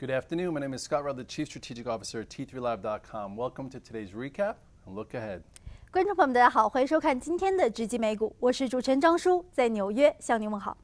Good afternoon. My name is Scott Rudd, the Chief Strategic Officer at T3Live.com. Welcome to today's recap and look ahead. 观众朋友们，大家好，欢迎收看今天的直击美股，我是主持人张舒，在纽约向您问好。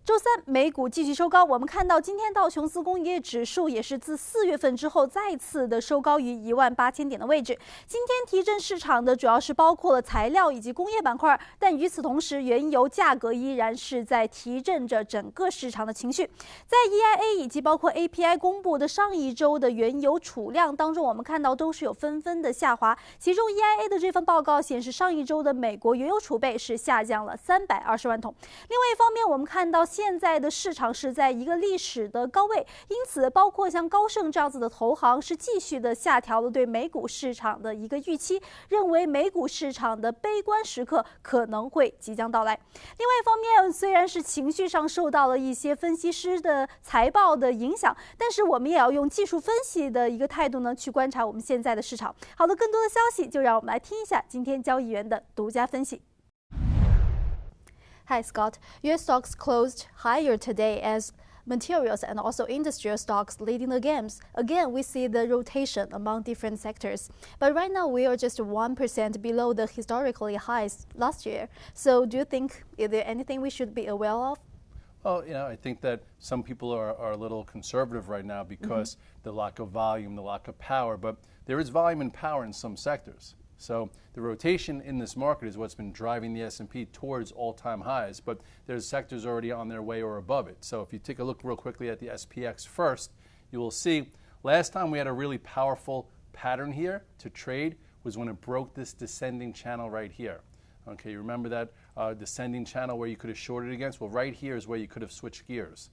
周三美股继续收高，我们看到今天道琼斯工业指数也是自4月份之后再次的收高于18000点的位置。今天提振市场的主要是包括了材料以及工业板块，但与此同时，原油价格依然是在提振着整个市场的情绪。在 EIA 以及包括 API 公布的上一周的原油储量当中，我们看到都是有纷纷的下滑。其中 EIA 的这份报告显示，上一周的美国原油储备是下降了320万桶。另外一方面，我们看到现在的市场是在一个历史的高位，因此包括像高盛这样子的投行是继续的下调了对美股市场的一个预期，认为美股市场的悲观时刻可能会即将到来。另外一方面，虽然是情绪上受到了一些分析师的财报的影响，但是我们也要用技术分析的一个态度呢去观察我们现在的市场。好的，更多的消息就让我们来听一下今天交易员的独家分析。Hi, Scott. U.S. stocks closed higher today as materials and also industrial stocks leading the gains. Again, we see the rotation among different sectors. But right now, we are just 1% below the historically highs last year. So do you think, is there anything we should be aware of? Well, I think that some people are a little conservative right now because the lack of volume, the lack of power, but there is volume and power in some sectors. So the rotation in this market is what's been driving the S&P towards all-time highs, but there's sectors already on their way or above it. So if you take a look real quickly at the SPX first, you will see last time we had a really powerful pattern here to trade was when it broke this descending channel right here. Okay, you remember that descending channel where you could have shorted against? Well, right here is where you could have switched gears.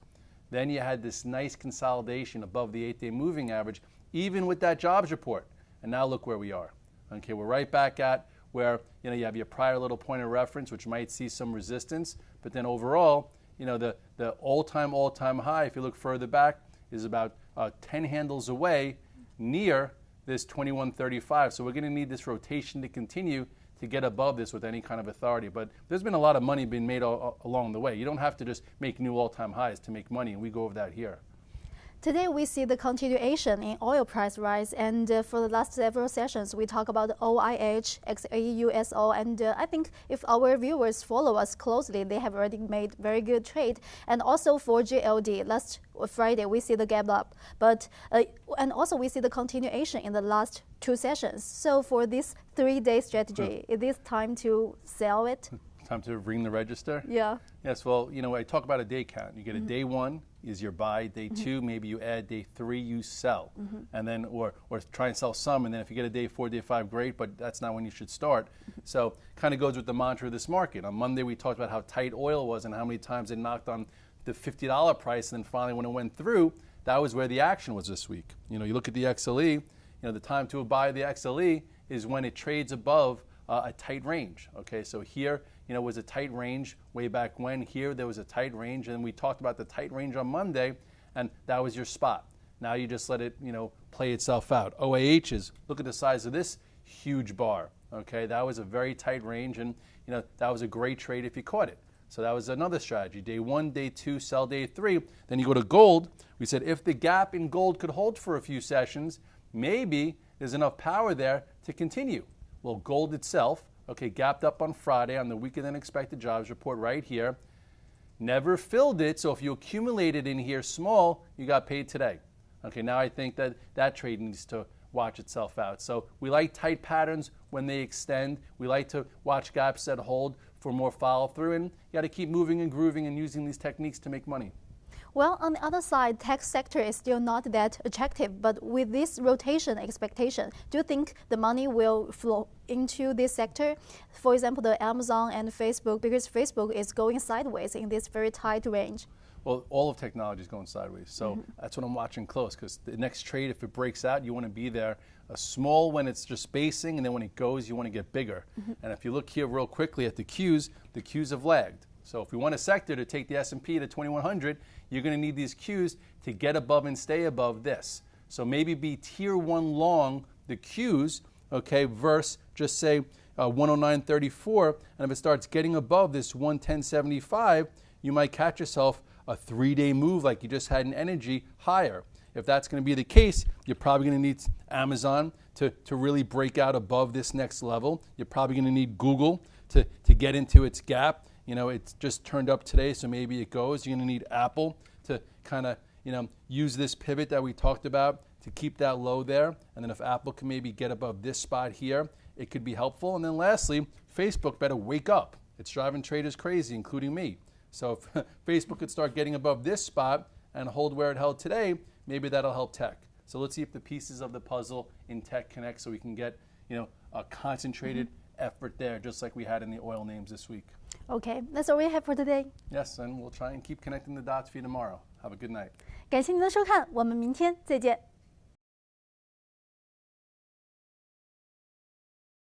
Then you had this nice consolidation above the 8-day moving average, even with that jobs report. And now look where we are. Okay, we're right back at where you have your prior little point of reference, which might see some resistance, but then overall, the all-time high, if you look further back, is about 10 handles away near this 2135. So we're going to need this rotation to continue to get above this with any kind of authority. But there's been a lot of money being made along the way. You don't have to just make new all-time highs to make money, and we go over that here. Today, we see the continuation in oil price rise, and for the last several sessions, we talk about OIH, XAUSO, and I think if our viewers follow us closely, they have already made very good trade. And also for GLD, last Friday, we see the gap up, but and also we see the continuation in the last 2 sessions. So for this 3-day strategy, is this time to sell it? Time to ring the register? Yeah. Yes, well, I talk about a day count. You get a day 1 is your buy, day 2, maybe you add, day 3, you sell. And then, or try and sell some, and then if you get a day 4, day 5, great, but that's not when you should start. So kind of goes with the mantra of this market. On Monday, we talked about how tight oil was and how many times it knocked on the $50 price, and then finally when it went through, that was where the action was this week. You look at the XLE, the time to buy the XLE is when it trades above a tight range. Okay, so here, was a tight range way back when. Here, there was a tight range, and we talked about the tight range on Monday, and that was your spot. Now you just let it, play itself out. OAH is, look at the size of this huge bar. Okay, that was a very tight range, and that was a great trade if you caught it. So that was another strategy. Day 1, day 2, sell day 3. Then you go to gold. We said if the gap in gold could hold for a few sessions, maybe there's enough power there to continue. Well, gold itself, okay, gapped up on Friday on the weaker than expected jobs report right here. Never filled it, so if you accumulated in here small, you got paid today. Okay, now I think that trade needs to watch itself out. So we like tight patterns when they extend. We like to watch gaps that hold for more follow-through, and you got to keep moving and grooving and using these techniques to make money. Well, on the other side, tech sector is still not that attractive, but with this rotation expectation, do you think the money will flow into this sector? For example, the Amazon and Facebook, because Facebook is going sideways in this very tight range. Well, all of technology is going sideways, so that's what I'm watching close, because the next trade, if it breaks out, you want to be there. Small when it's just basing, and then when it goes, you want to get bigger. And if you look here real quickly at the Qs have lagged. So if we want a sector to take the S&P to 2100, you're going to need these Qs to get above and stay above this. So maybe be tier 1 long the Qs, okay, versus just say 109.34, and if it starts getting above this 110.75, you might catch yourself a 3-day move like you just had in energy higher. if that's going to be the case, you're probably going to need Amazon to really break out above this next level. You're probably going to need Google to get into its gap. It's just turned up today, so maybe it goes. You're going to need Apple to kind of, use this pivot that we talked about to keep that low there. And then if Apple can maybe get above this spot here, it could be helpful. And then lastly, Facebook better wake up. It's driving traders crazy, including me. So if Facebook could start getting above this spot and hold where it held today, maybe that'll help tech. So let's see if the pieces of the puzzle in tech connect so we can get, a concentrated effort there, just like we had in the oil names this week. Okay, that's all we have for today. Yes, and we'll try and keep connecting the dots for you tomorrow. Have a good night. 感谢您的收看，我们明天再见。